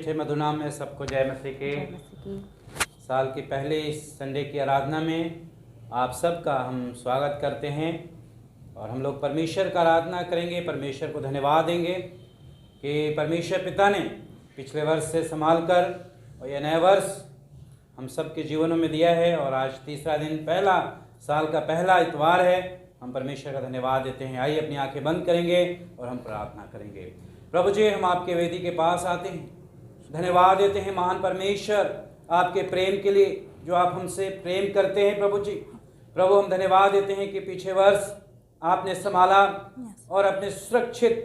मीठे मधुनाम में सबको जय मसीह के। साल की पहले इस संडे की आराधना में आप सबका हम स्वागत करते हैं और हम लोग परमेश्वर का आराधना करेंगे। परमेश्वर को धन्यवाद देंगे कि परमेश्वर पिता ने पिछले वर्ष से संभाल कर और यह नया वर्ष हम सबके जीवनों में दिया है और आज तीसरा दिन पहला साल का पहला इतवार है। हम परमेश्वर का धन्यवाद देते हैं। आइए अपनी आंखें बंद करेंगे और हम प्रार्थना करेंगे। प्रभु जी, हम आपके वेदी के पास आते हैं, धन्यवाद देते हैं महान परमेश्वर आपके प्रेम के लिए जो आप हमसे प्रेम करते हैं। प्रभु जी, प्रभु हम धन्यवाद देते हैं कि पीछे वर्ष आपने संभाला और अपने सुरक्षित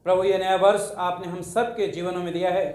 प्रभु ये नया वर्ष आपने हम सबके जीवनों में दिया है।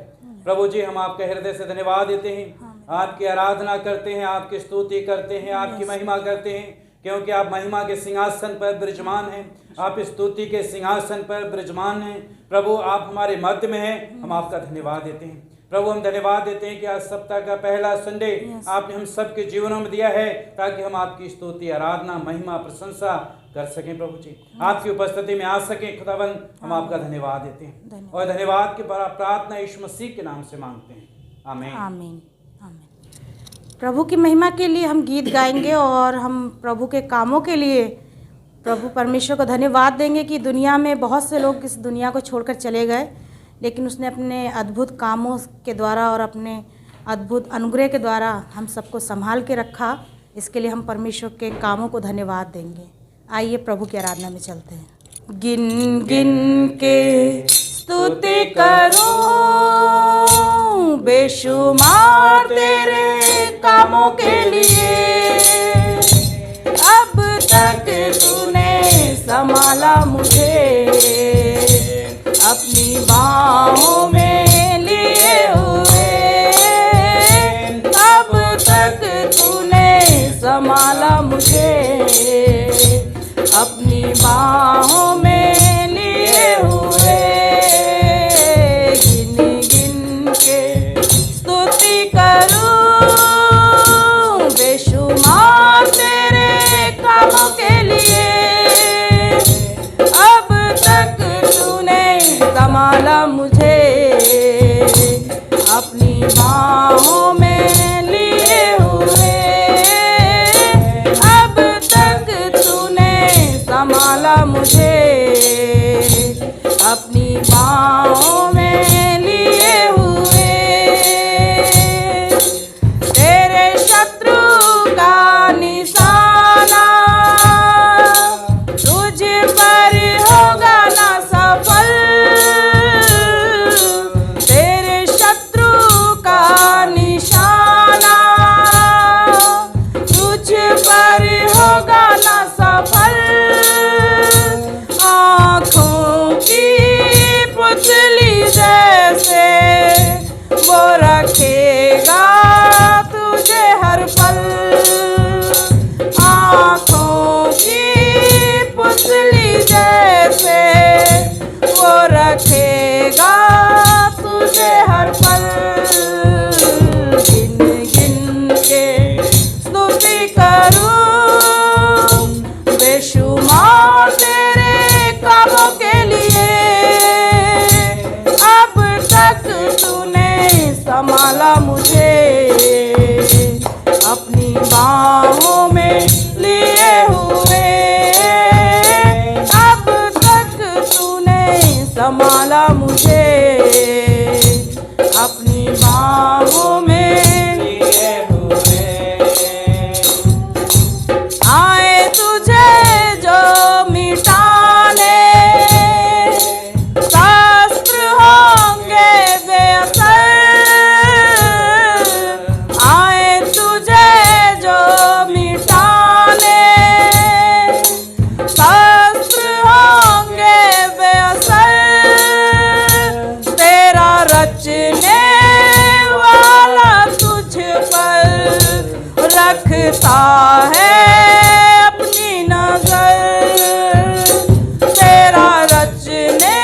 प्रभु जी, हम आपके हृदय से धन्यवाद देते हैं, आपकी आराधना करते हैं, आपकी स्तुति करते हैं, आपकी महिमा करते हैं, क्योंकि आप महिमा के सिंहासन पर विराजमान हैं, आप स्तुति के सिंहासन पर विराजमान हैं। प्रभु आप हमारे मध्य में हैं, हम आपका धन्यवाद देते हैं। प्रभु हम धन्यवाद देते हैं कि आज सप्ताह का पहला संडे आपने हम सबके जीवनों में दिया है ताकि हम आपकी स्तुति, आराधना, महिमा, प्रशंसा कर सकें। प्रभु जी आपकी उपस्थिति में आ सकें। खुदावंद हम आपका धन्यवाद देते हैं और धन्यवाद की प्रार्थना यीशु मसीह के नाम से मांगते हैं। आमीन आमीन आमीन। प्रभु की महिमा के लिए हम गीत गाएंगे और हम प्रभु के कामों के लिए प्रभु परमेश्वर को धन्यवाद देंगे कि दुनिया में बहुत से लोग इस दुनिया को छोड़कर चले गए, लेकिन उसने अपने अद्भुत कामों के द्वारा और अपने अद्भुत अनुग्रह के द्वारा हम सबको संभाल के रखा। इसके लिए हम परमेश्वर के कामों को धन्यवाद देंगे। आइए प्रभु की आराधना में चलते हैं। गिन गिन के स्तुति करूं बेशुमार तेरे कामों के लिए, अब तक तूने संभाला मुझे अपनी बाहों में लिए हुए, अब तक तूने संभाला मुझे अपनी बाहों में लिए हुए। गिन गिन के स्तुति करूं बेशुमार तेरे कामों के लिए, अब तक तूने संभाला मुझे अपनी बाहों में लिए हुए, अब तक तूने संभाला मुझे अपनी बाहों में लिए हुए। तेरे शत्रु का निशाना तुझ पर होगा ना सफल, तेरे शत्रु का निशाना तुझ पर होगा ना सफल। आँखों की पुतली जैसे वो रखेगा तुझे हर पल, आँखों की पुतली जैसे वो रखेगा तुझे हर पल। गिन गिन के स्तुति करूं बेशुमार तेरे कामों के लिए, अब तक तूने संभाला मुझे अपनी बाहों में लिए हुए, अब तक तूने संभाला मुझे अपनी बाहों में लिए हुए। आए तुझे जो मिटाने शास्त्र होंगे बेअसर, आए तुझे जो मिटाने शास्त्र होंगे बेअसर, तेरा रचने वाला तुझ पर रखता है अपनी नजर, तेरा रचने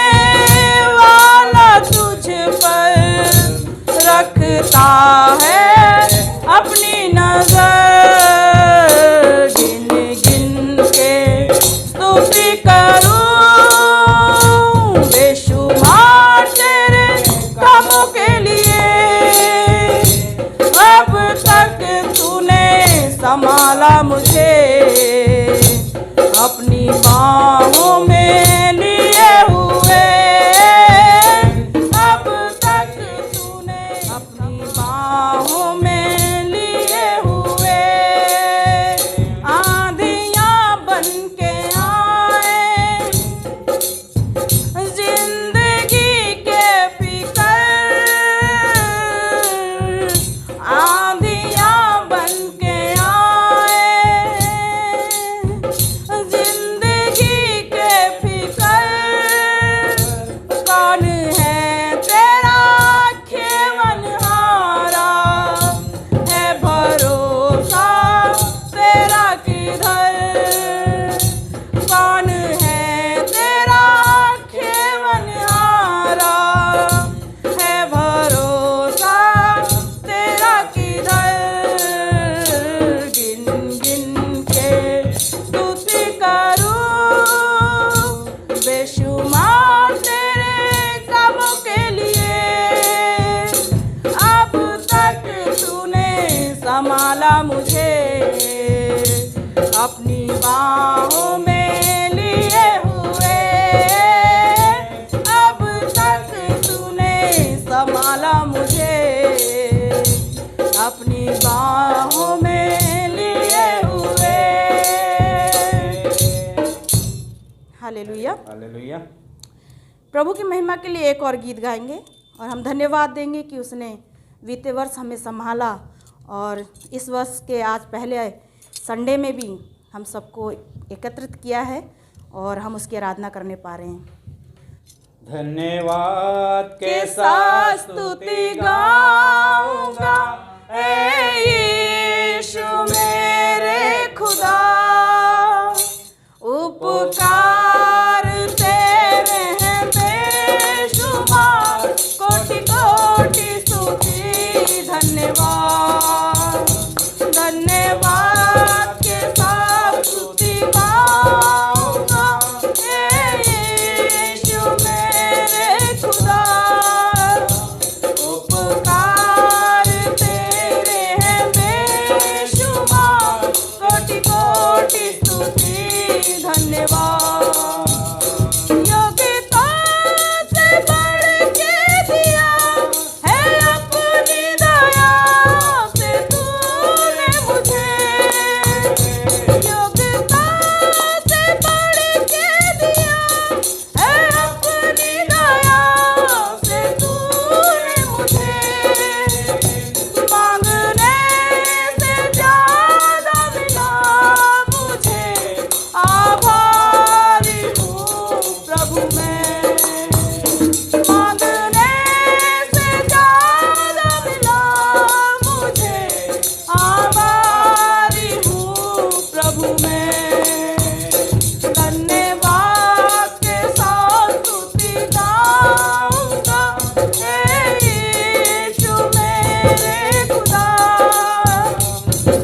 वाला तुझ पर रखता है अपनी नजर। गिन गिन के स्तुति करूं बेशुमार तेरे कामों के लिए, संभाला मुझे, अपनी बाहों में लिए हुए, अब तक तूने अपनी बाहों में लिए हुए। आंधियां बन के आए जिंदगी के फिकर, आंधियां बन के आए जिंदगी के फिकर। कौन है तेरा खेवनहारा, है भरोसा तेरा किधर। कौन है तेरा खेवनहारा, है भरोसा तेरा किधर। गिन गिन के स्तुति करूं बेशुमार तेरे कामों के लिए, अब तक तूने संभाला मुझे, अपनी बाहों में लिए हुए। अब तक तूने संभाला मुझे, अपनी बाहों में लिए हुए। हालेलुया। हालेलुया। प्रभु की महिमा के लिए एक और गीत गाएंगे और हम धन्यवाद देंगे कि उसने बीते वर्ष हमें संभाला और इस वर्ष के आज पहले संडे में भी हम सबको एकत्रित किया है और हम उसकी आराधना करने पा रहे हैं। धन्यवाद के साथ स्तुति गाऊंगा ऐ यीशु मेरे खुदा, उपकार तेरे हैं बेशुमार, कोटि कोटि स्तुति धन्यवाद। धन्यवाद के साथ स्तुति गाऊंगा ऐ यीशु मेरे खुदा, उपकार तेरे हैं बेशुमार, कोटि कोटि स्तुति धन्यवाद। योग्यता से बढ़ के दिया है अपनी दया से तूने मुझे, योग्यता से बढ़ के दिया है अपनी दया से तूने मुझे। मांगने से ज्यादा मिला मुझे, आभारी हूँ प्रभु मैं। मांगने से ज्यादा मिला मुझे, आभारी हूँ प्रभु मैं। धन्यवाद के साथ स्तुति गाऊंगा ऐ यीशु मेरे खुदा,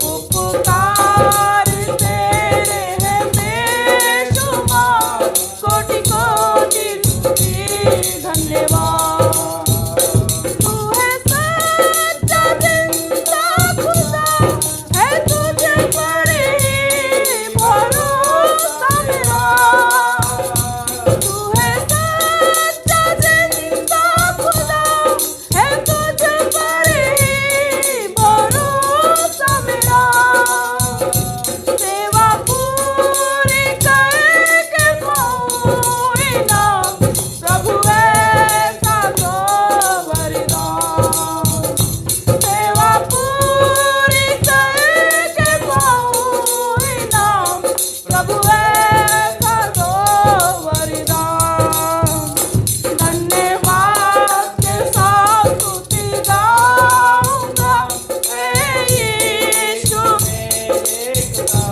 उपकार तेरे हैं बेशुमार, कोटि कोटि स्तुति धन्यवाद। तू है सच्चा जिंदा खुदा, है तुझे पर ही भरोसा मेरा। तू है सच्चा जिंदा खुदा, है तुझे पर ही भरोसा मेरा। सेवा पूरी करके पाऊं इनाम, प्रभु ऐसा तो वरदान। सेवा पूरी करके पाऊं इनाम, प्रभु ऐसा तो वरदान। धन्यवाद के साथ स्तुति गाऊंगा ऐ यीशु मेरे खुदा,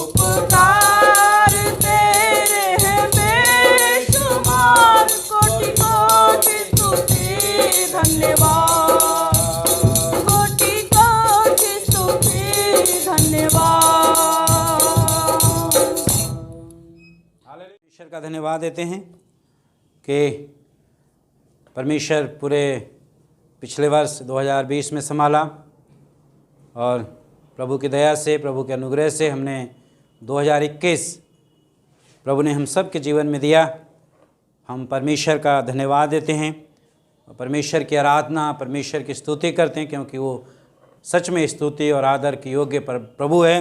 उपकार तेरे हैं बेशुमार, कोटि कोटि स्तुति धन्यवाद। कोटि कोटि स्तुति धन्यवाद। ईश्वर का धन्यवाद देते हैं कि परमेश्वर पूरे पिछले वर्ष 2020 में संभाला और प्रभु की दया से, प्रभु के अनुग्रह से हमने 2021 प्रभु ने हम सब के जीवन में दिया। हम परमेश्वर का धन्यवाद देते हैं और परमेश्वर की आराधना, परमेश्वर की स्तुति करते हैं, क्योंकि वो सच में स्तुति और आदर के योग्य प्रभु है।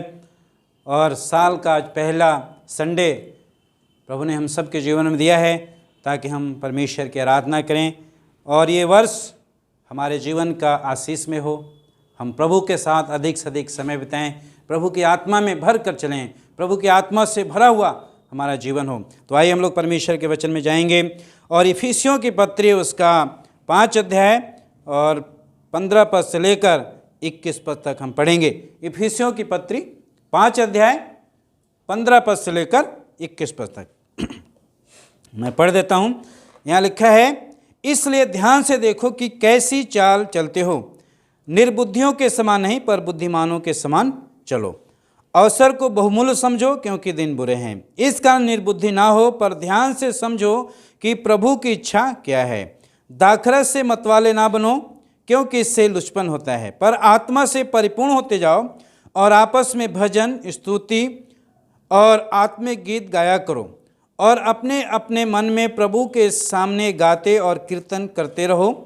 और साल का आज पहला संडे प्रभु ने हम सब के जीवन में दिया है ताकि हम परमेश्वर की आराधना करें और ये वर्ष हमारे जीवन का आशीष में हो। हम प्रभु के साथ अधिक से अधिक समय बिताएं, प्रभु की आत्मा में भर कर चलें, प्रभु की आत्मा से भरा हुआ हमारा जीवन हो। तो आइए हम लोग परमेश्वर के वचन में जाएंगे और इफिसियों की पत्री उसका 5 अध्याय और 15 पद से लेकर 21 पद तक हम पढ़ेंगे। इफिसियों की पत्री 5 अध्याय 15 पद से लेकर 21 पद तक मैं पढ़ देता हूँ। यहाँ लिखा है, इसलिए ध्यान से देखो कि कैसी चाल चलते हो, निर्बुद्धियों के समान नहीं पर बुद्धिमानों के समान चलो। अवसर को बहुमूल्य समझो क्योंकि दिन बुरे हैं। इस कारण निर्बुद्धि ना हो पर ध्यान से समझो कि प्रभु की इच्छा क्या है। दाखरस से मतवाले ना बनो क्योंकि इससे लुचपन होता है, पर आत्मा से परिपूर्ण होते जाओ और आपस में भजन, स्तुति और आत्मिक गीत गाया करो और अपने अपने मन में प्रभु के सामने गाते और कीर्तन करते रहो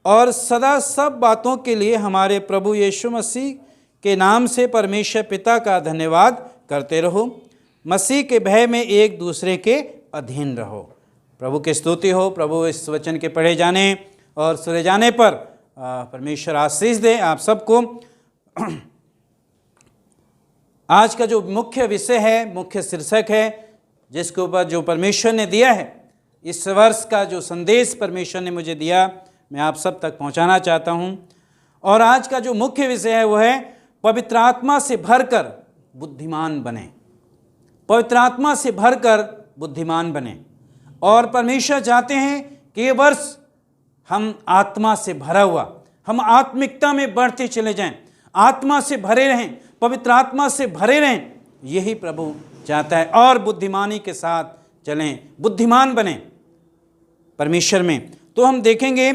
और सदा सब बातों के लिए हमारे प्रभु यीशु मसीह के नाम से परमेश्वर पिता का धन्यवाद करते रहो। मसीह के भय में एक दूसरे के अधीन रहो। प्रभु की स्तुति हो। प्रभु इस वचन के पढ़े जाने और सुने जाने पर परमेश्वर आशीष दे आप सबको। आज का जो मुख्य विषय है, मुख्य शीर्षक है जिसके ऊपर जो परमेश्वर ने दिया है, इस वर्ष का जो संदेश परमेश्वर ने मुझे दिया मैं आप सब तक पहुंचाना चाहता हूं। और आज का जो मुख्य विषय है वो है पवित्र आत्मा से भरकर बुद्धिमान बने। पवित्र आत्मा से भरकर बुद्धिमान बने। और परमेश्वर चाहते हैं कि ये वर्ष हम आत्मा से भरा हुआ, हम आत्मिकता में बढ़ते चले जाएं, आत्मा से भरे रहें, पवित्र आत्मा से भरे रहें, यही प्रभु चाहता है। और बुद्धिमानी के साथ चलें, बुद्धिमान बने परमेश्वर में। तो हम देखेंगे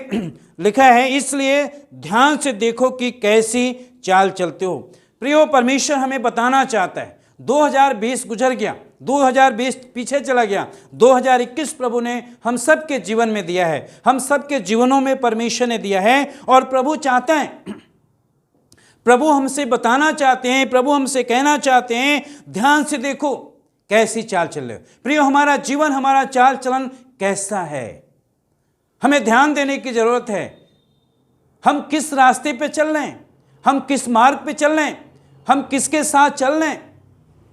लिखा है, इसलिए ध्यान से देखो कि कैसी चाल चलते हो। प्रियो, परमेश्वर हमें बताना चाहता है 2020 गुजर गया, 2020 पीछे चला गया, 2021 प्रभु ने हम सब के जीवन में दिया है, हम सब के जीवनों में परमेश्वर ने दिया है। और प्रभु चाहता है, प्रभु हमसे बताना चाहते हैं, प्रभु हमसे कहना चाहते हैं, ध्यान से देखो कैसी चाल चल रही हो। प्रियो, हमारा जीवन, हमारा चाल चलन कैसा है, हमें ध्यान देने की जरूरत है। हम किस रास्ते पे चल रहे हैं, हम किस मार्ग पे चल रहे हैं, हम किसके साथ चल रहे हैं।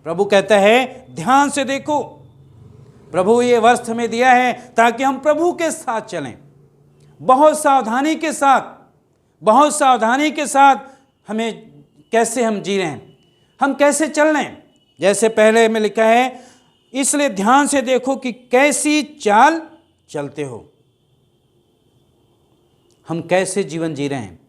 प्रभु कहता है ध्यान से देखो। प्रभु ये वर्ष हमें दिया है ताकि हम प्रभु के साथ चलें, बहुत सावधानी के साथ, बहुत सावधानी के साथ हमें कैसे हम जी रहे हैं, हम कैसे चल रहे हैं। जैसे पहले में लिखा है, इसलिए ध्यान से देखो कि कैसी चाल चलते हो। हम कैसे जीवन जी रहे हैं,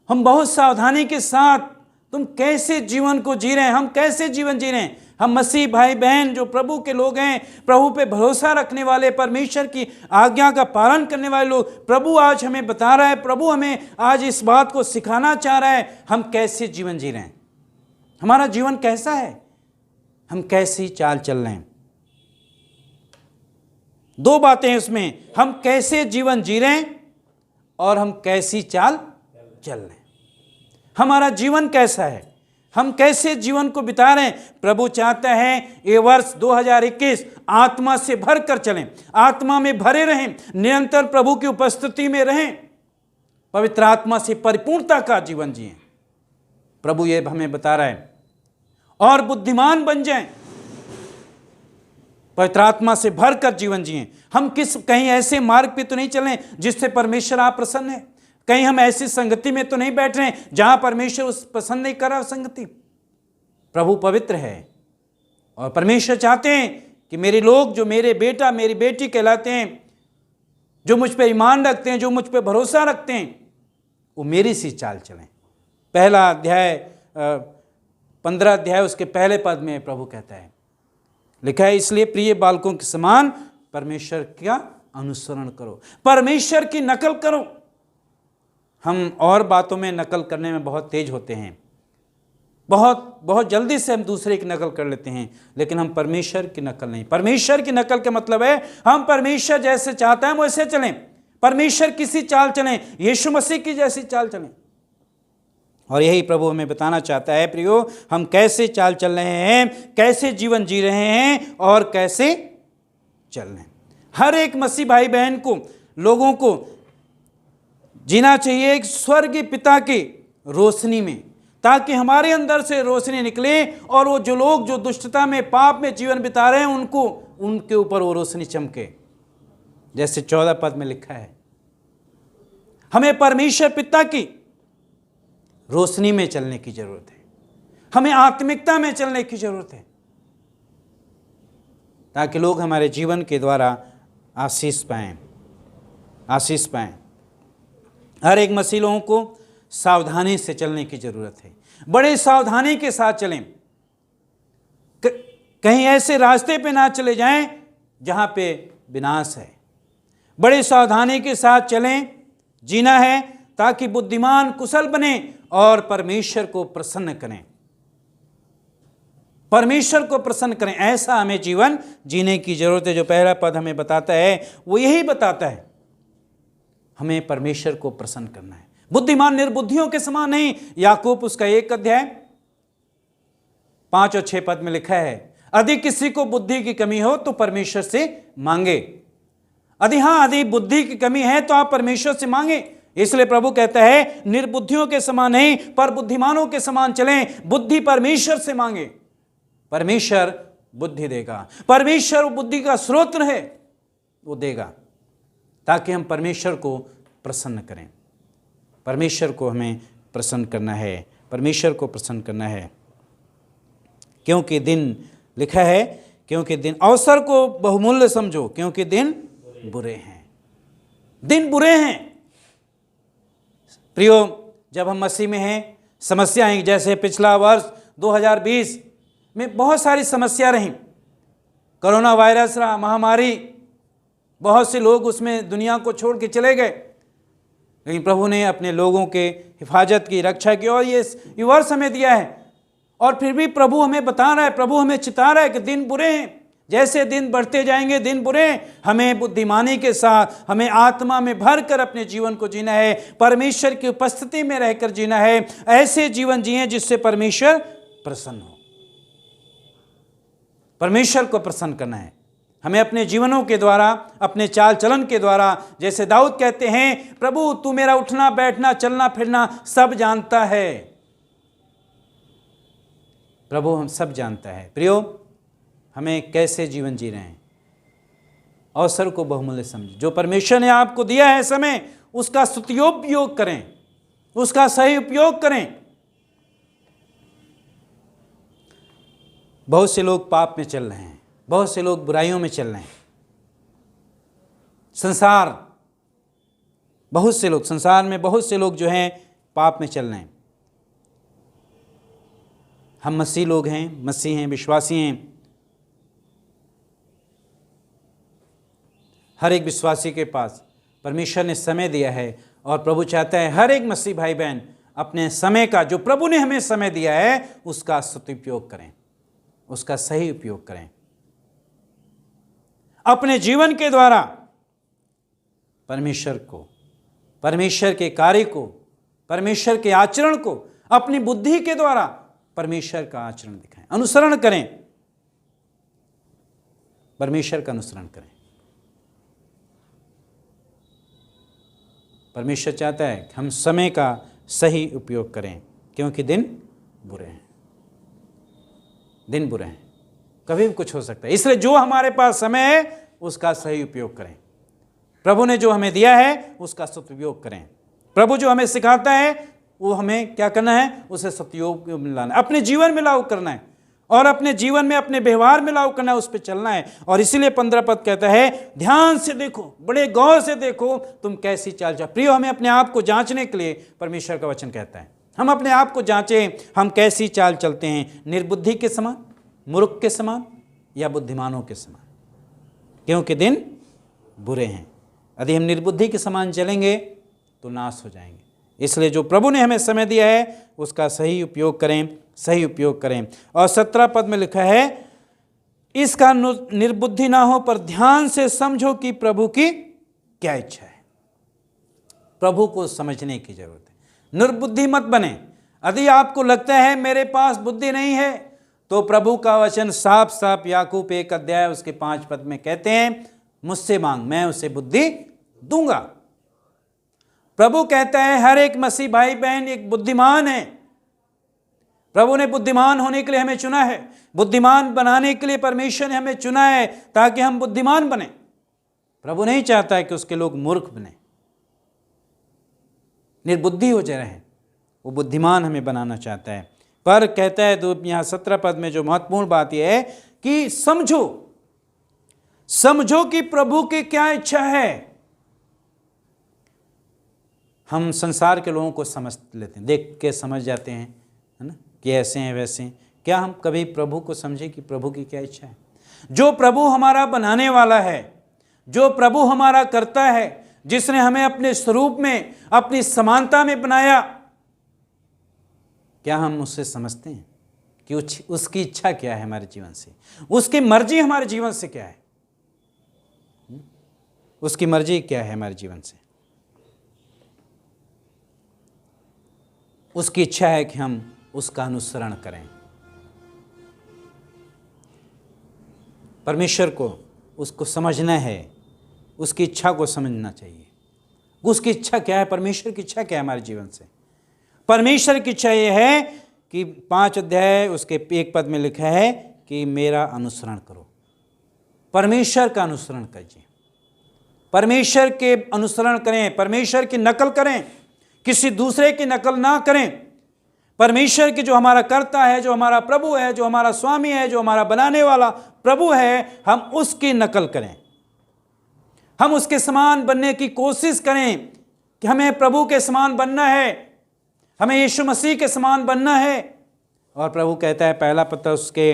हम बहुत सावधानी के साथ तुम कैसे जीवन को जी रहे हैं, हम कैसे जीवन जी रहे हैं। हम मसीह भाई बहन जो प्रभु के लोग हैं, प्रभु पे भरोसा रखने वाले, परमेश्वर की आज्ञा का पालन करने वाले लोग, प्रभु आज हमें बता रहा है, प्रभु हमें आज इस बात को सिखाना चाह रहा है, हम कैसे जीवन जी रहे हैं, हमारा जीवन कैसा है, हम कैसी चाल चल रहे हैं। 2 बातें हैं उसमें, हम कैसे जीवन जी रहे हैं और हम कैसी चाल चल रहे हैं। हमारा जीवन कैसा है, हम कैसे जीवन को बिता रहे हैं। प्रभु चाहता है ये वर्ष 2021 आत्मा से भर कर चलें, आत्मा में भरे रहें, निरंतर प्रभु की उपस्थिति में रहें, पवित्र आत्मा से परिपूर्णता का जीवन जिएं। प्रभु ये हमें बता रहा है। और बुद्धिमान बन जाएं, पवित्र आत्मा से भरकर जीवन जिएं। हम कहीं ऐसे मार्ग पे तो नहीं चलें जिससे परमेश्वर आप प्रसन्न है, कहीं हम ऐसी संगति में तो नहीं बैठ रहे हैं जहां परमेश्वर उस पसंद नहीं कर रहा संगति। प्रभु पवित्र है और परमेश्वर चाहते हैं कि मेरे लोग जो मेरे बेटा मेरी बेटी कहलाते हैं, जो मुझ पर ईमान रखते हैं, जो मुझ पर भरोसा रखते हैं, वो मेरी सी चाल चलें। पहला अध्याय 15 अध्याय उसके पहले पद में प्रभु कहता है, लिखा है, इसलिए प्रिय बालकों के समान परमेश्वर का अनुसरण करो, परमेश्वर की नकल करो। हम और बातों में नकल करने में बहुत तेज होते हैं, बहुत बहुत जल्दी से हम दूसरे की नकल कर लेते हैं, लेकिन हम परमेश्वर की नकल नहीं। परमेश्वर की नकल का मतलब है हम परमेश्वर जैसे चाहते हैं वैसे चलें, परमेश्वर किसी चाल चलें, यीशु मसीह की जैसी चाल चलें। और यही प्रभु हमें बताना चाहता है प्रियो, हम कैसे चाल चल रहे हैं, कैसे जीवन जी रहे हैं और कैसे चल रहे हैं। हर एक मसीह भाई बहन को, लोगों को जीना चाहिए एक स्वर्गीय पिता की रोशनी में, ताकि हमारे अंदर से रोशनी निकले और वो जो लोग जो दुष्टता में, पाप में जीवन बिता रहे हैं, उनको उनके ऊपर वो रोशनी चमके, जैसे 14 पद में लिखा है। हमें परमेश्वर पिता की रोशनी में चलने की जरूरत है, हमें आत्मिकता में चलने की जरूरत है, ताकि लोग हमारे जीवन के द्वारा आशीष पाएं, आशीष पाएं। हर एक मसीह लोगों को सावधानी से चलने की जरूरत है, बड़े सावधानी के साथ चलें, कहीं ऐसे रास्ते पे ना चले जाएं जहां पे विनाश है। बड़े सावधानी के साथ चलें, जीना है ताकि बुद्धिमान कुशल बने और परमेश्वर को प्रसन्न करें, परमेश्वर को प्रसन्न करें। ऐसा हमें जीवन जीने की जरूरत है। जो पहला पद हमें बताता है वो यही बताता है, हमें परमेश्वर को प्रसन्न करना है। बुद्धिमान निर्बुद्धियों के समान नहीं। याकूब उसका 1 अध्याय 5 और 6 पद में लिखा है, यदि किसी को बुद्धि की कमी हो तो परमेश्वर से मांगे। यदि बुद्धि की कमी है तो आप परमेश्वर से मांगे। इसलिए प्रभु कहता है निर्बुद्धियों के समान नहीं पर बुद्धिमानों के समान चलें। बुद्धि परमेश्वर से मांगे, परमेश्वर बुद्धि देगा। परमेश्वर बुद्धि का स्रोत है, वो देगा, ताकि हम परमेश्वर को प्रसन्न करें। परमेश्वर को हमें प्रसन्न करना है, परमेश्वर को प्रसन्न करना है। क्योंकि दिन लिखा है, क्योंकि दिन, अवसर को बहुमूल्य समझो क्योंकि दिन बुरे हैं। दिन बुरे हैं प्रियो। जब हम मसीह में हैं, समस्या आई, जैसे पिछला वर्ष 2020 में बहुत सारी समस्या रही। कोरोना वायरस रहा, महामारी, बहुत से लोग उसमें दुनिया को छोड़ के चले गए, लेकिन प्रभु ने अपने लोगों के हिफाजत की, रक्षा की, और ये वर्ष हमें दिया है। और फिर भी प्रभु हमें बता रहा है, प्रभु हमें चिता रहा है कि दिन बुरे हैं। जैसे दिन बढ़ते जाएंगे दिन बुरे हैं। हमें बुद्धिमानी के साथ, हमें आत्मा में भर कर अपने जीवन को जीना है, परमेश्वर की उपस्थिति में रहकर जीना है। ऐसे जीवन जिए जिससे परमेश्वर प्रसन्न हो। परमेश्वर को प्रसन्न करना है हमें अपने जीवनों के द्वारा, अपने चाल चलन के द्वारा। जैसे दाऊद कहते हैं, प्रभु तू मेरा उठना बैठना चलना फिरना सब जानता है। प्रभु हम सब जानता है। प्रियो, हमें कैसे जीवन जी रहे हैं, अवसर को बहुमूल्य समझें। जो परमेश्वर ने आपको दिया है समय, उसका सदुपयोग करें, उसका सही उपयोग करें। बहुत से लोग पाप में चल रहे हैं, बहुत से लोग बुराइयों में चल रहे हैं। संसार में बहुत से लोग जो हैं पाप में चल रहे हैं। हम मसीह लोग हैं, मसीह हैं, विश्वासी हैं। हर एक विश्वासी के पास परमेश्वर ने समय दिया है और प्रभु चाहता है हर एक मसीह भाई बहन अपने समय का, जो प्रभु ने हमें समय दिया है, उसका सदुपयोग करें, उसका सही उपयोग करें। अपने जीवन के द्वारा परमेश्वर को, परमेश्वर के कार्य को, परमेश्वर के आचरण को, अपनी बुद्धि के द्वारा परमेश्वर का आचरण दिखाएं, अनुसरण करें, परमेश्वर का अनुसरण करें। परमेश्वर चाहता है कि हम समय का सही उपयोग करें, क्योंकि दिन बुरे हैं, दिन बुरे हैं, कभी भी कुछ हो सकता है। इसलिए जो हमारे पास समय है उसका सही उपयोग करें। प्रभु ने जो हमें दिया है उसका सदुपयोग करें। प्रभु जो हमें सिखाता है वो हमें क्या करना है, उसे सदुपयोग में लाना, अपने जीवन में लागू करना है और अपने जीवन में, अपने व्यवहार में लागू करना है, उस पर चलना है। और इसीलिए 15 पद कहता है, ध्यान से देखो, बड़े गौर से देखो तुम कैसी चाल चलो। प्रियो, हमें अपने आप को जांचने के लिए परमेश्वर का वचन कहता है, हम अपने आप को जांचें, हम कैसी चाल चलते हैं, निर्बुद्धि के समान, मूर्ख के समान या बुद्धिमानों के समान, क्योंकि दिन बुरे हैं। यदि हम निर्बुद्धि के समान चलेंगे तो नाश हो जाएंगे। इसलिए जो प्रभु ने हमें समय दिया है उसका सही उपयोग करें, सही उपयोग करें। और 17 पद में लिखा है, इसका निर्बुद्धि ना हो पर ध्यान से समझो कि प्रभु की क्या इच्छा है। प्रभु को समझने की जरूरत है, निर्बुद्धि मत बने। यदि आपको लगता है मेरे पास बुद्धि नहीं है, तो प्रभु का वचन साफ साफ याकूब 1 अध्याय उसके 5 पद में कहते हैं, मुझसे मांग मैं उसे बुद्धि दूंगा। प्रभु कहता है हर एक मसीह भाई बहन एक बुद्धिमान है। प्रभु ने बुद्धिमान होने के लिए हमें चुना है, बुद्धिमान बनाने के लिए परमेश्वर ने हमें चुना है ताकि हम बुद्धिमान बने। प्रभु नहीं चाहता है कि उसके लोग मूर्ख बने, निर्बुद्धि हो जाए, वो बुद्धिमान हमें बनाना चाहता है। पर कहता है यहाँ 17 पद में जो महत्वपूर्ण बात यह है कि समझो कि प्रभु की क्या इच्छा है। हम संसार के लोगों को समझ लेते हैं, देख के समझ जाते हैं, है ना, कि ऐसे हैं वैसे हैं। क्या हम कभी प्रभु को समझे कि प्रभु की क्या इच्छा है? जो प्रभु हमारा बनाने वाला है, जो प्रभु हमारा करता है, जिसने हमें अपने स्वरूप में अपनी समानता में बनाया, क्या हम उससे समझते हैं कि उसकी इच्छा क्या है हमारे जीवन से, उसकी मर्जी हमारे जीवन से क्या है, उसकी मर्जी क्या है हमारे जीवन से? उसकी इच्छा है कि हम उसका अनुसरण करें। परमेश्वर को उसको समझना है, उसकी इच्छा को समझना चाहिए। उसकी इच्छा क्या है, परमेश्वर की इच्छा क्या है हमारे जीवन से? परमेश्वर की इच्छा यह है कि 5 अध्याय उसके 1 पद में लिखा है कि मेरा अनुसरण करो। परमेश्वर का अनुसरण कीजिए, परमेश्वर के अनुसरण करें, परमेश्वर की नकल करें, किसी दूसरे की नकल ना करें। परमेश्वर की जो हमारा कर्ता है, जो हमारा प्रभु है, जो हमारा स्वामी है, जो हमारा बनाने वाला प्रभु है, हम उसकी नकल करें, हम उसके समान बनने की कोशिश करें कि हमें प्रभु के समान बनना है, हमें यीशु मसीह के समान बनना है। और प्रभु कहता है, पहला पत्र उसके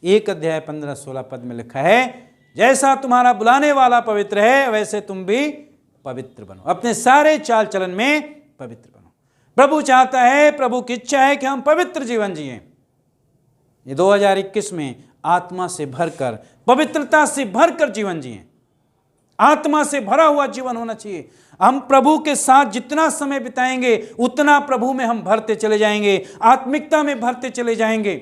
1 अध्याय 15-16 पद में लिखा है, जैसा तुम्हारा बुलाने वाला पवित्र है वैसे तुम भी पवित्र बनो, अपने सारे चाल चलन में पवित्र बनो। प्रभु चाहता है, प्रभु की इच्छा है कि हम पवित्र जीवन जिएं। ये 2021 में आत्मा से भरकर, पवित्रता से भरकर जीवन जिएं। आत्मा से भरा हुआ जीवन होना चाहिए। हम प्रभु के साथ जितना समय बिताएंगे उतना प्रभु में हम भरते चले जाएंगे, आत्मिकता में भरते चले जाएंगे।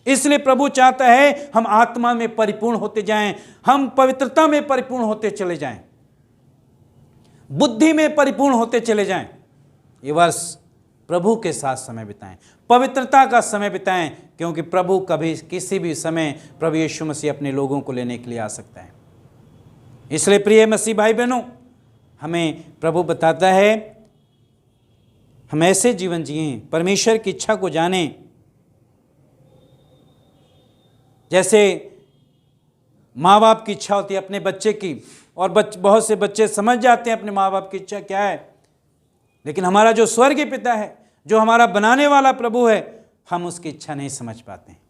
इसलिए प्रभु चाहता है हम आत्मा में परिपूर्ण होते जाएं, हम पवित्रता में परिपूर्ण होते चले जाएं, बुद्धि में परिपूर्ण होते चले जाएं। ये वर्ष प्रभु के साथ समय बिताएं, पवित्रता का समय बिताएं, क्योंकि प्रभु कभी किसी भी समय प्रभु यीशु मसीह अपने लोगों को लेने के लिए आ सकता है। इसलिए प्रिय मसीह भाई बहनों, हमें प्रभु बताता है हम ऐसे जीवन जिएं, परमेश्वर की इच्छा को जानें। जैसे माँ बाप की इच्छा होती है अपने बच्चे की, और बहुत से बच्चे समझ जाते हैं अपने माँ बाप की इच्छा क्या है, लेकिन हमारा जो स्वर्गीय पिता है, जो हमारा बनाने वाला प्रभु है, हम उसकी इच्छा नहीं समझ पाते हैं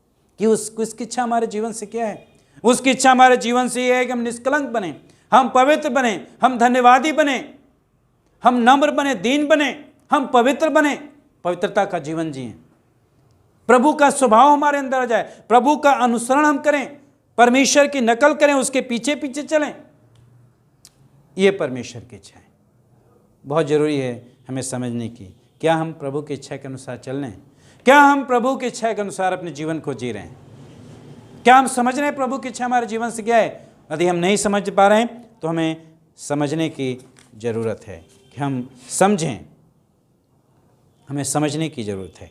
कि उसकी इच्छा हमारे जीवन से क्या है। उसकी इच्छा हमारे जीवन से यह है कि हम निष्कलंक बने, हम पवित्र बने, हम धन्यवादी बने, हम नम्र बने, दीन बने, हम पवित्र बने, पवित्रता का जीवन जिएं, प्रभु का स्वभाव हमारे अंदर आ जाए, प्रभु का अनुसरण हम करें, परमेश्वर की नकल करें, उसके पीछे पीछे चलें। ये परमेश्वर की इच्छा है। बहुत ज़रूरी है हमें समझने की, क्या हम प्रभु की इच्छा के अनुसार चल रहे हैं? क्या हम प्रभु की इच्छा के अनुसार अपने जीवन को जी रहे हैं? क्या हम समझ रहे हैं प्रभु की इच्छा हमारे जीवन से क्या है? यदि हम नहीं समझ पा रहे हैं तो हमें समझने की ज़रूरत है कि हम समझें, हमें समझने की ज़रूरत है।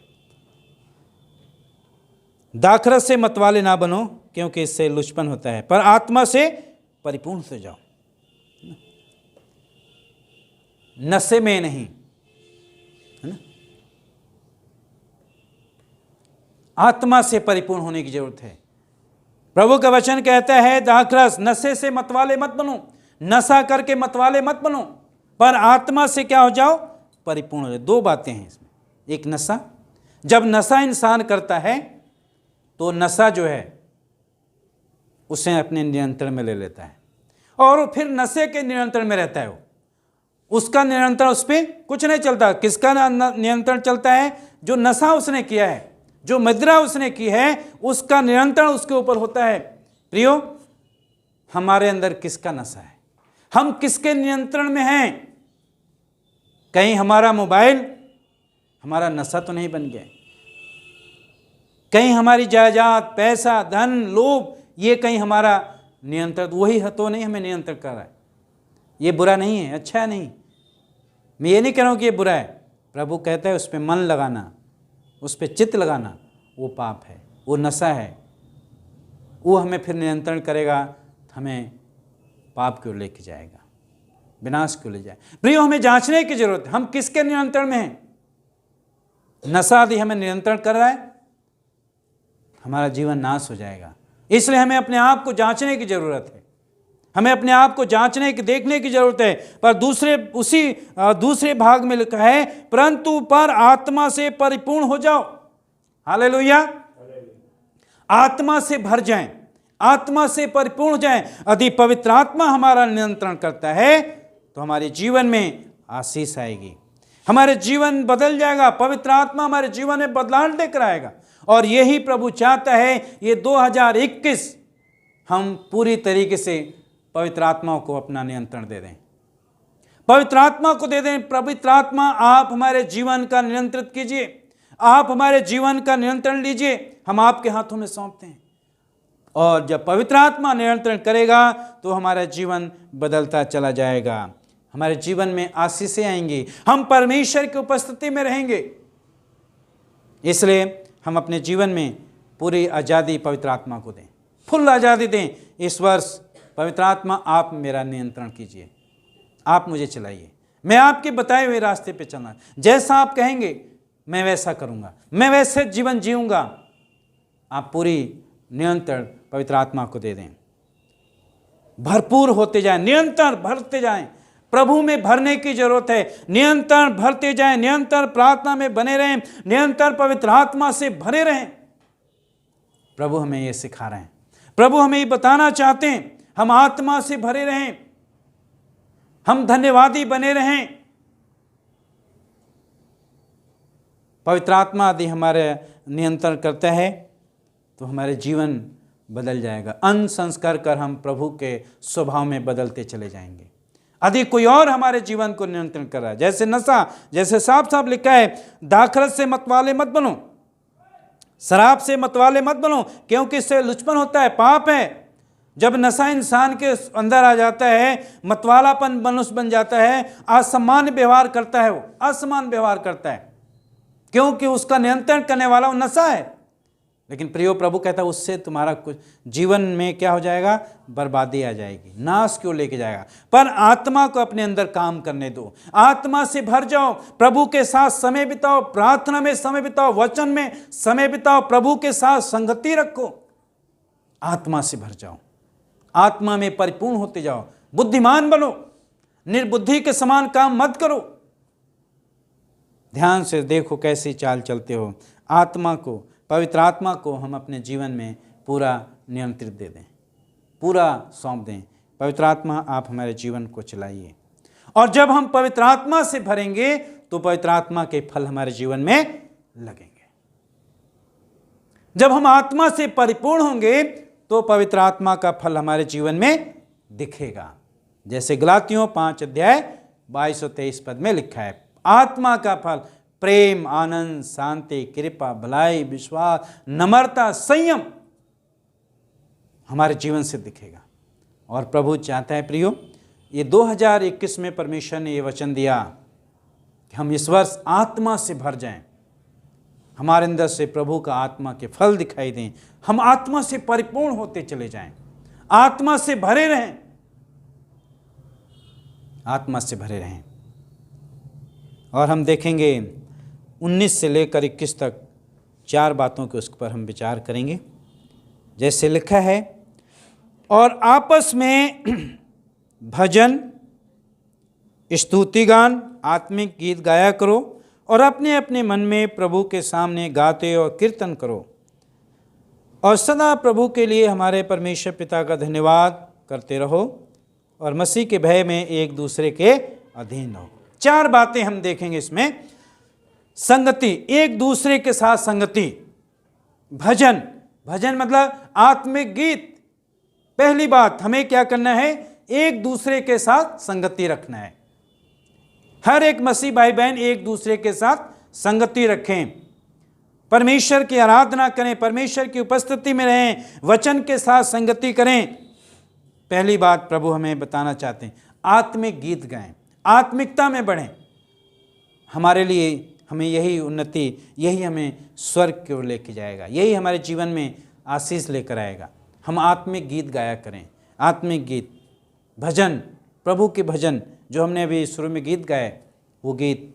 दाखरस से मतवाले ना बनो, क्योंकि इससे लुचपन होता है, पर आत्मा से परिपूर्ण हो जाओ। नशे में नहीं, है ना, आत्मा से परिपूर्ण होने की जरूरत है। प्रभु का वचन कहता है, दाखरस, नशे से मतवाले मत बनो, नशा करके मतवाले मत बनो, पर आत्मा से क्या हो जाओ? परिपूर्ण हो जाओ। दो बातें हैं इसमें। एक नशा, जब नशा इंसान करता है तो नशा जो है उसे अपने नियंत्रण में ले लेता है, और फिर नशे के नियंत्रण में रहता है। वो उसका नियंत्रण उस पर कुछ नहीं चलता। किसका नियंत्रण चलता है? जो नशा उसने किया है, जो मदिरा उसने की है उसका नियंत्रण उसके ऊपर होता है। प्रियो, हमारे अंदर किसका नशा है? हम किसके नियंत्रण में हैं? कहीं हमारा मोबाइल हमारा नशा तो नहीं बन गया? कहीं हमारी जायदाद, पैसा, धन, लोभ, ये कहीं हमारा नियंत्रण वही है तो नहीं हमें नियंत्रण कर रहा है? ये बुरा नहीं है, अच्छा है नहीं, मैं ये नहीं कह रहा हूं कि ये बुरा है। प्रभु कहता है उस पर मन लगाना, उस पर चित्त लगाना वो पाप है, वो नशा है, वो हमें फिर नियंत्रण करेगा, हमें पाप की ओर लेके जाएगा, विनाश की ओर ले जाएगा। प्रियो, हमें जांचने की जरूरत है हम किसके नियंत्रण में हैं। नशा आदि हमें नियंत्रण कर रहा है, हमारा जीवन नाश हो जाएगा। इसलिए हमें अपने आप को जांचने की जरूरत है, हमें अपने आप को जांचने की, देखने की जरूरत है। पर दूसरे भाग में लिखा है, परंतु पर आत्मा से परिपूर्ण हो जाओ। हालेलुया, आत्मा से भर जाएं, आत्मा से परिपूर्ण हो जाएं। यदि पवित्र आत्मा हमारा नियंत्रण करता है तो हमारे जीवन में आशीष आएगी, हमारे जीवन बदल जाएगा। पवित्र आत्मा हमारे जीवन में बदलाव लेकर आएगा और यही प्रभु चाहता है। ये 2021 हम पूरी तरीके से पवित्र आत्मा को अपना नियंत्रण दे दें, पवित्र आत्मा को दे दें। पवित्र आत्मा, आप हमारे जीवन का नियंत्रित कीजिए, आप हमारे जीवन का नियंत्रण लीजिए, हम आपके हाथों में सौंपते हैं। और जब पवित्र आत्मा नियंत्रण करेगा तो हमारा जीवन बदलता चला जाएगा, हमारे जीवन में आशीषें आएंगी, हम परमेश्वर की उपस्थिति में रहेंगे। इसलिए हम अपने जीवन में पूरी आज़ादी पवित्र आत्मा को दें, फुल आज़ादी दें। इस वर्ष पवित्र आत्मा, आप मेरा नियंत्रण कीजिए, आप मुझे चलाइए, मैं आपके बताए हुए रास्ते पे चलना, जैसा आप कहेंगे मैं वैसा करूँगा, मैं वैसे जीवन जीऊँगा। आप पूरी नियंत्रण पवित्र आत्मा को दे दें, भरपूर होते जाएं, नियंत्रण भरते जाएं। प्रभु में भरने की जरूरत है, नियंत्रण भरते जाएं, नियंत्रण प्रार्थना में बने रहें, नियंत्रण पवित्र आत्मा से भरे रहें। प्रभु हमें ये सिखा रहे हैं, प्रभु हमें ये बताना चाहते हैं, हम आत्मा से भरे रहें, हम धन्यवादी बने रहें। पवित्र आत्मा यदि हमारे नियंत्रण करता है तो हमारे जीवन बदल जाएगा, अन्न संस्कार कर हम प्रभु के स्वभाव में बदलते चले जाएंगे। यदि कोई और हमारे जीवन को नियंत्रण कर रहा है, जैसे नशा, जैसे साफ साफ लिखा है, दाखरस से मतवाले मत बनो, शराब से मतवाले मत बनो, क्योंकि इससे लुचपन होता है, पाप है। जब नशा इंसान के अंदर आ जाता है, मतवालापन मनुष्य बन जाता है, असामान्य व्यवहार करता है, वो असमान व्यवहार करता है, क्योंकि उसका नियंत्रण करने वाला वो नशा है। लेकिन प्रियो, प्रभु कहता है उससे तुम्हारा कुछ जीवन में क्या हो जाएगा, बर्बादी आ जाएगी, नाश क्यों लेके जाएगा। पर आत्मा को अपने अंदर काम करने दो, आत्मा से भर जाओ, प्रभु के साथ समय बिताओ, प्रार्थना में समय बिताओ, वचन में समय बिताओ, प्रभु के साथ संगति रखो, आत्मा से भर जाओ, आत्मा में परिपूर्ण होते जाओ, बुद्धिमान बनो, निर्बुद्धि के समान काम मत करो। ध्यान से देखो कैसी चाल चलते हो। आत्मा को, पवित्र आत्मा को हम अपने जीवन में पूरा नियंत्रित दे दें, पूरा सौंप दें। पवित्र आत्मा, आप हमारे जीवन को चलाइए। और जब हम पवित्र आत्मा से भरेंगे तो पवित्र आत्मा के फल हमारे जीवन में लगेंगे। जब हम आत्मा से परिपूर्ण होंगे तो पवित्र आत्मा का फल हमारे जीवन में दिखेगा। जैसे गलातियों 5 अध्याय 22 और 23 पद में लिखा है, आत्मा का फल प्रेम, आनंद, शांति, कृपा, भलाई, विश्वास, नम्रता, संयम हमारे जीवन से दिखेगा। और प्रभु चाहता है प्रियो, ये 2021 में परमेश्वर ने ये वचन दिया कि हम इस वर्ष आत्मा से भर जाएं, हमारे अंदर से प्रभु का आत्मा के फल दिखाई दें, हम आत्मा से परिपूर्ण होते चले जाएं, आत्मा से भरे रहें, आत्मा से भरे रहें। और हम देखेंगे 19 से लेकर 21 तक 4 बातों के उस पर हम विचार करेंगे। जैसे लिखा है, और आपस में भजन, स्तुति गान, आत्मिक गीत गाया करो और अपने अपने मन में प्रभु के सामने गाते और कीर्तन करो और सदा प्रभु के लिए हमारे परमेश्वर पिता का धन्यवाद करते रहो और मसीह के भय में एक दूसरे के अधीन रहो। 4 बातें हम देखेंगे इसमें। संगति, एक दूसरे के साथ संगति, भजन, भजन मतलब आत्मिक गीत। पहली बात हमें क्या करना है, एक दूसरे के साथ संगति रखना है। हर एक मसीह भाई बहन एक दूसरे के साथ संगति रखें, परमेश्वर की आराधना करें, परमेश्वर की उपस्थिति में रहें, वचन के साथ संगति करें। पहली बात प्रभु हमें बताना चाहते हैं, आत्मिक गीत गाएं, आत्मिकता में बढ़ें। हमारे लिए हमें यही उन्नति, यही हमें स्वर्ग की ओर लेके जाएगा, यही हमारे जीवन में आशीष लेकर आएगा। हम आत्मिक गीत गाया करें, आत्मिक गीत, भजन, प्रभु के भजन जो हमने अभी शुरू में गीत गाए वो गीत,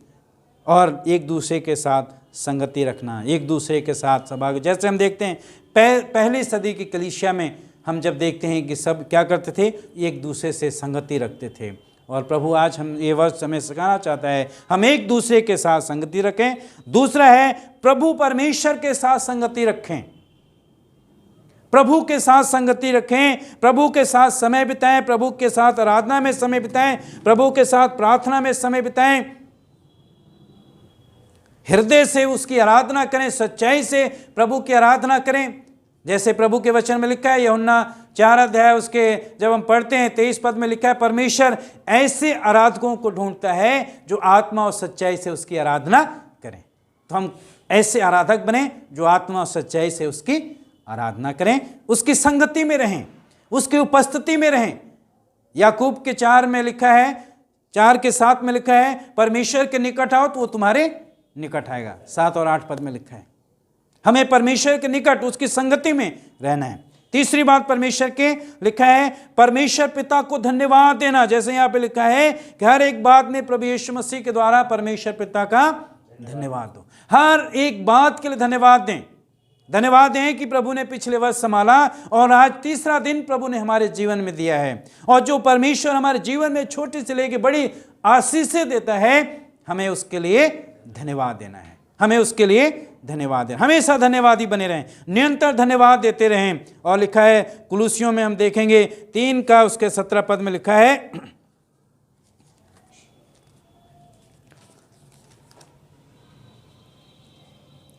और एक दूसरे के साथ संगति रखना, एक दूसरे के साथ सभाग। जैसे हम देखते हैं पहली सदी की कलीसिया में हम जब देखते हैं कि सब क्या करते थे, एक दूसरे से संगति रखते थे। और प्रभु आज हम ये वर्ष हमें सिखाना चाहता है, हम एक दूसरे के साथ संगति रखें। दूसरा है प्रभु परमेश्वर के साथ संगति रखें, प्रभु के साथ संगति रखें, प्रभु के साथ समय बिताएं, प्रभु के साथ आराधना में समय बिताएं, प्रभु के साथ प्रार्थना में समय बिताएं, हृदय से उसकी आराधना करें, सच्चाई से प्रभु की आराधना करें। जैसे प्रभु के वचन में लिखा है, यूहन्ना 4 अध्याय उसके जब हम पढ़ते हैं 23 पद में लिखा है, परमेश्वर ऐसे आराधकों को ढूंढता है जो आत्मा और सच्चाई से उसकी आराधना करें। तो हम ऐसे आराधक बने जो आत्मा और सच्चाई से उसकी आराधना करें, उसकी संगति में रहें, उसकी उपस्थिति में रहें। याकूब के 4 में लिखा है, 4 के 7 में लिखा है, परमेश्वर के निकट आओ तो वो तुम्हारे निकट आएगा। 7 और 8 पद में लिखा है हमें परमेश्वर के निकट, उसकी संगति में रहना है। तीसरी बात परमेश्वर के लिखा है, परमेश्वर पिता को धन्यवाद देना। जैसे यहाँ पे लिखा है कि हर एक बात में प्रभु यीशु मसीह के द्वारा परमेश्वर पिता का धन्यवाद दो, हर एक बात के लिए धन्यवाद दें। धन्यवाद दें कि प्रभु ने पिछले वर्ष संभाला और आज तीसरा दिन प्रभु ने हमारे जीवन में दिया है। और जो परमेश्वर हमारे जीवन में छोटी से लेकर बड़ी आशीषें देता है, हमें उसके लिए धन्यवाद देना है, हमें उसके लिए धन्यवाद देना, हमेशा धन्यवादी बने रहें, निरंतर धन्यवाद देते रहें। और लिखा है कुलुसियों में हम देखेंगे 3 का उसके 17 पद में लिखा है,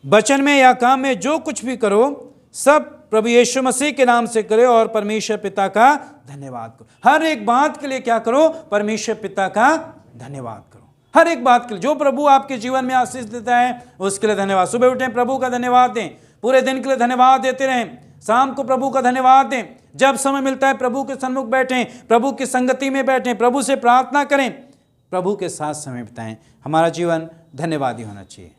वचन में या काम में जो कुछ भी करो सब प्रभु यीशु मसीह के नाम से करो और परमेश्वर पिता का धन्यवाद करो। हर एक बात के लिए क्या करो, परमेश्वर पिता का धन्यवाद करो। हर एक बात के लिए जो प्रभु आपके जीवन में आशीष देता है उसके लिए धन्यवाद। सुबह उठें प्रभु का धन्यवाद दें, पूरे दिन के लिए धन्यवाद देते रहें, शाम को प्रभु का धन्यवाद दें, जब समय मिलता है प्रभु के सन्मुख बैठें, प्रभु की संगति में बैठें, प्रभु से प्रार्थना करें, प्रभु के साथ समय बिताएं। हमारा जीवन धन्यवादी होना चाहिए।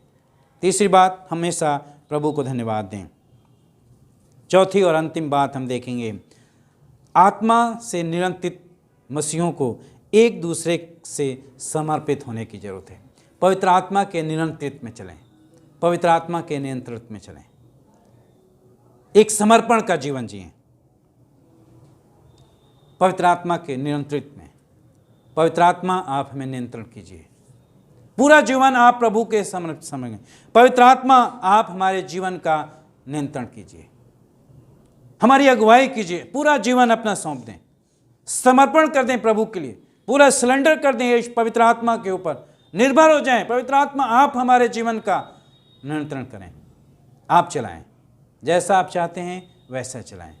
तीसरी बात, हमेशा प्रभु को धन्यवाद दें। चौथी और अंतिम बात हम देखेंगे, आत्मा से नियंत्रित मसीहों को एक दूसरे से समर्पित होने की जरूरत है। पवित्र आत्मा के नियंत्रित में चलें, पवित्र आत्मा के नियंत्रित में चलें, एक समर्पण का जीवन जिएं। पवित्र आत्मा के नियंत्रित में, पवित्र आत्मा आप हमें नियंत्रण कीजिए, पूरा जीवन आप प्रभु के समझें। पवित्र आत्मा आप हमारे जीवन का नियंत्रण कीजिए, हमारी अगुवाई कीजिए, पूरा जीवन अपना सौंप दें, समर्पण कर दें प्रभु के लिए, पूरा सिलेंडर कर दें इस पवित्र आत्मा के ऊपर, निर्भर हो जाएं। पवित्र आत्मा आप हमारे जीवन का नियंत्रण करें, आप चलाएं, जैसा आप चाहते हैं वैसा चलाएं।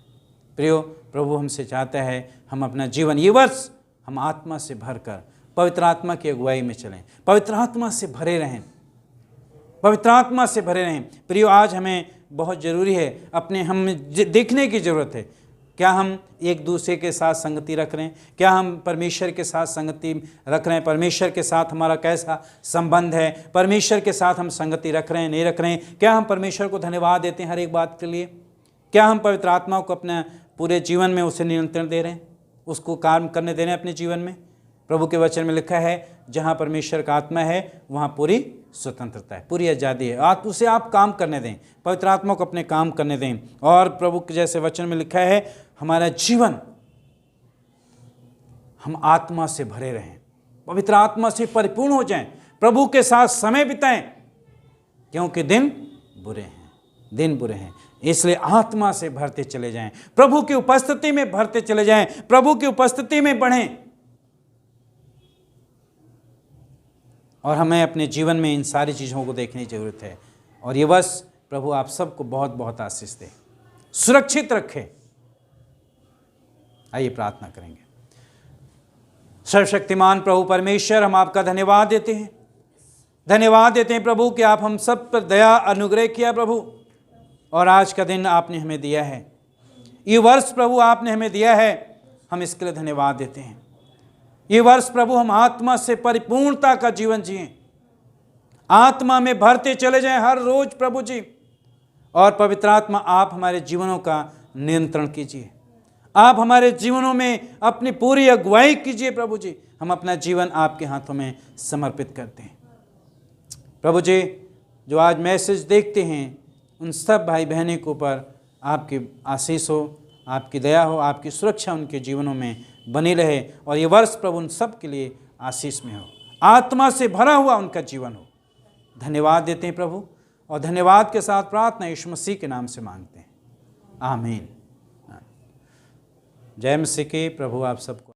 प्रियो, प्रभु हमसे चाहता है हम अपना जीवन ये वर्ष हम आत्मा से भरकर पवित्र आत्मा की अगुवाई में चलें, पवित्र आत्मा से भरे रहें, पवित्र आत्मा से भरे रहें। प्रियो, आज हमें बहुत ज़रूरी है, अपने हम देखने की ज़रूरत है, क्या हम एक दूसरे के साथ संगति रख रहे हैं, क्या हम परमेश्वर के साथ संगति रख रहे हैं, परमेश्वर के साथ हमारा कैसा संबंध है, परमेश्वर के साथ हम संगति रख रहे हैं नहीं रख रहे हैं, क्या हम परमेश्वर को धन्यवाद देते हैं हर एक बात के लिए, क्या हम पवित्र आत्मा को अपने पूरे जीवन में उसे नियंत्रण दे रहे हैं, उसको काम करने दे रहे हैं अपने जीवन में। प्रभु के वचन में लिखा है, जहाँ परमेश्वर का आत्मा है वहाँ पूरी स्वतंत्रता है, पूरी आज़ादी है। आप उसे आप काम करने दें, पवित्र आत्मा को अपने काम करने दें। और प्रभु के जैसे वचन में लिखा है, हमारा जीवन हम आत्मा से भरे रहें, पवित्र आत्मा से परिपूर्ण हो जाएं, प्रभु के साथ समय बिताएं, क्योंकि दिन बुरे हैं, दिन बुरे हैं। इसलिए आत्मा से भरते चले जाएं, प्रभु की उपस्थिति में भरते चले जाएं, प्रभु की उपस्थिति में बढ़ें। और हमें अपने जीवन में इन सारी चीज़ों को देखने की ज़रूरत है। और ये वर्ष प्रभु आप सबको बहुत बहुत आशीष दे, सुरक्षित रखे। आइए प्रार्थना करेंगे। सर्वशक्तिमान प्रभु परमेश्वर, हम आपका धन्यवाद देते हैं, धन्यवाद देते हैं प्रभु कि आप हम सब पर दया अनुग्रह किया प्रभु, और आज का दिन आपने हमें दिया है, ये वर्ष प्रभु आपने हमें दिया है, हम इसके लिए धन्यवाद देते हैं। ये वर्ष प्रभु हम आत्मा से परिपूर्णता का जीवन जिएं, आत्मा में भरते चले जाएं हर रोज प्रभु जी, और पवित्र आत्मा आप हमारे जीवनों का नियंत्रण कीजिए, आप हमारे जीवनों में अपनी पूरी अगुवाई कीजिए प्रभु जी। हम अपना जीवन आपके हाथों में समर्पित करते हैं प्रभु जी। जो आज मैसेज देखते हैं उन सब भाई बहनों के ऊपर आपकी आशीष हो, आपकी दया हो, आपकी सुरक्षा उनके जीवनों में बनी रहे, और ये वर्ष प्रभु उन सब के लिए आशीष में हो, आत्मा से भरा हुआ उनका जीवन हो। धन्यवाद देते हैं प्रभु, और धन्यवाद के साथ प्रार्थना यीशु मसीह के नाम से मांगते हैं, आमीन। जय मसीह की। प्रभु आप सबको